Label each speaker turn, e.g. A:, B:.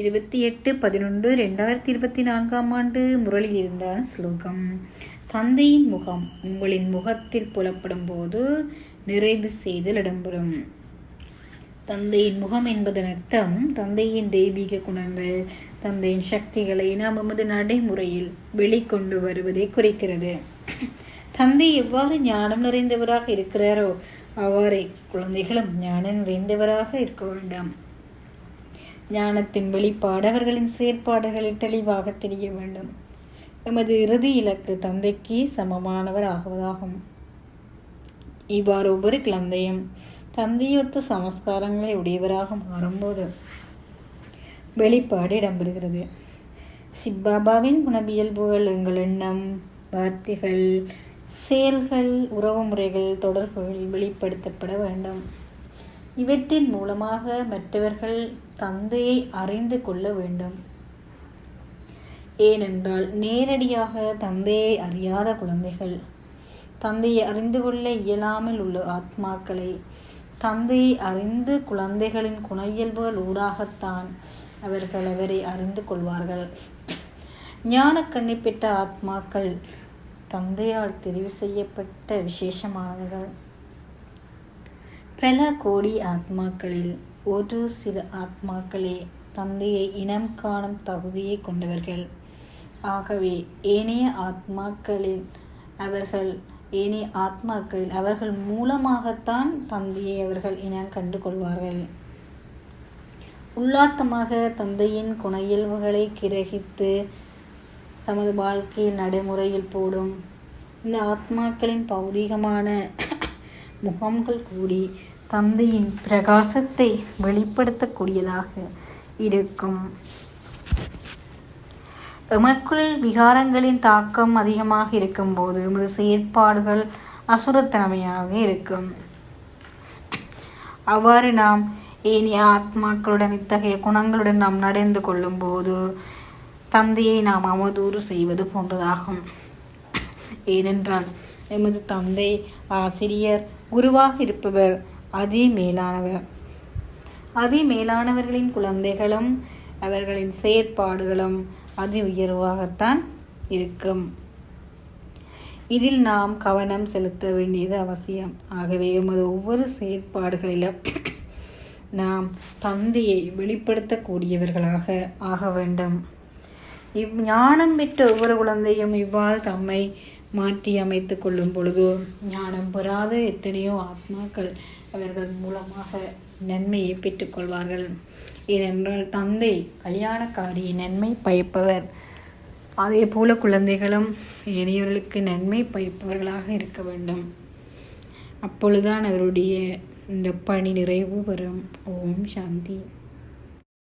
A: 28/11/2024 முரளில் இருந்தான ஸ்லோகம். தந்தையின் முகம் உங்களின் முகத்தில் புலப்படும் போது நிறைவு செய்தல் இடம்பெறும். தந்தையின் முகம் என்பதன் அர்த்தம் தந்தையின் தெய்வீக குணங்கள், தந்தையின் சக்திகளை நாம் நமது நடைமுறையில் வெளிக்கொண்டு வருவதை குறிக்கிறது. தந்தை எவ்வாறு ஞானம் நிறைந்தவராக இருக்கிறாரோ அவ்வாறே குழந்தைகளும் ஞானம் நிறைந்தவராக இருக்க வேண்டும். ஞானத்தின் வெளிப்பாடு அவர்களின் செயற்பாடுகளில் தெளிவாக தெரிய வேண்டும். எமது இறுதி இலக்கு தந்தைக்கு சமமானவர் ஆகுவதாகும். இவ்வாறு ஒவ்வொரு குழந்தையும் தந்தையொத்த சமஸ்காரங்களை உடையவராக மாறும்போது வெளிப்பாடு இடம்பெறுகிறது. சிப்பாபாவின் குணவியல்புகள் எங்கள் எண்ணம், வார்த்தைகள், செயல்கள், உறவு முறைகள், தொடர்புகள் வெளிப்படுத்தப்பட வேண்டும். இவற்றின் மூலமாக மற்றவர்கள் தந்தையை அறிந்து கொள்ள வேண்டும். ஏனென்றால் நேரடியாக தந்தையை அறியாத குழந்தைகள் தந்தையை அறிந்து கொள்ள இயலாமல் உள்ள ஆத்மாக்களை தந்தையை அறிந்து குழந்தைகளின் குண இயல்புகள் ஊடாகத்தான் அவர்கள் அவரை அறிந்து கொள்வார்கள். ஞான கண்ணை பெற்ற ஆத்மாக்கள் தந்தையால் தெரிவு செய்யப்பட்ட விசேஷமானவர்கள். பல கோடி ஆத்மாக்களில் ஒரு சில ஆத்மாக்களே தந்தையை இனம் காணும் தகுதியை கொண்டவர்கள். ஆகவே ஏனைய ஆத்மாக்களில் அவர்கள் மூலமாகத்தான் தந்தையை அவர்கள் இனம் கண்டு கொள்வார்கள். உள்ளார்த்தமாக தந்தையின் குண இயல்புகளை கிரகித்து தமது வாழ்க்கையில் நடைமுறையில் போடும் இந்த ஆத்மாக்களின் பௌதீகமான முகங்கள் கூடி தந்தையின் பிரகாசத்தை வெளிப்படுத்தக்கூடியதாக இருக்கும். எமக்குள் விகாரங்களின் தாக்கம் அதிகமாக இருக்கும்போது எமது செயற்பாடுகள் அசுரத்தன்மையாக இருக்கும். அவ்வாறு நாம் ஏனைய ஆத்மாக்களுடன் இத்தகைய குணங்களுடன் நாம் நடந்து கொள்ளும் போது தந்தையை நாம் அவதூறு செய்வது போன்றதாகும். ஏனென்றால் எமது தந்தை ஆசிரியர், குருவாக இருப்பவர் மேலானவர்களின் குழந்தைகளும் அவர்களின் செயற்பாடுகளும் அதி உயர்வாகத்தான் இருக்கும். இதில் நாம் கவனம் செலுத்த வேண்டியது அவசியம். ஆகவே எமது ஒவ்வொரு செயற்பாடுகளிலும் நாம் தந்தையை வெளிப்படுத்தக்கூடியவர்களாக ஆக வேண்டும். ஞானம் பெற்ற ஒவ்வொரு குழந்தையும் இவ்வாறு தம்மை மாற்றி அமைத்து கொள்ளும் பொழுது ஞானம் பெறாத எத்தனையோ ஆத்மாக்கள் அவர்கள் மூலமாக நன்மையை பெற்றுக்கொள்வார்கள். ஏனென்றால் தந்தை கல்யாணக்காரி, நன்மை பயப்பவர். அதே போல குழந்தைகளும் ஏனையவர்களுக்கு நன்மை பயப்பவர்களாக இருக்க வேண்டும். அப்பொழுதுதான் அவருடைய இந்த பணி நிறைவு பெறும். ஓம் சாந்தி.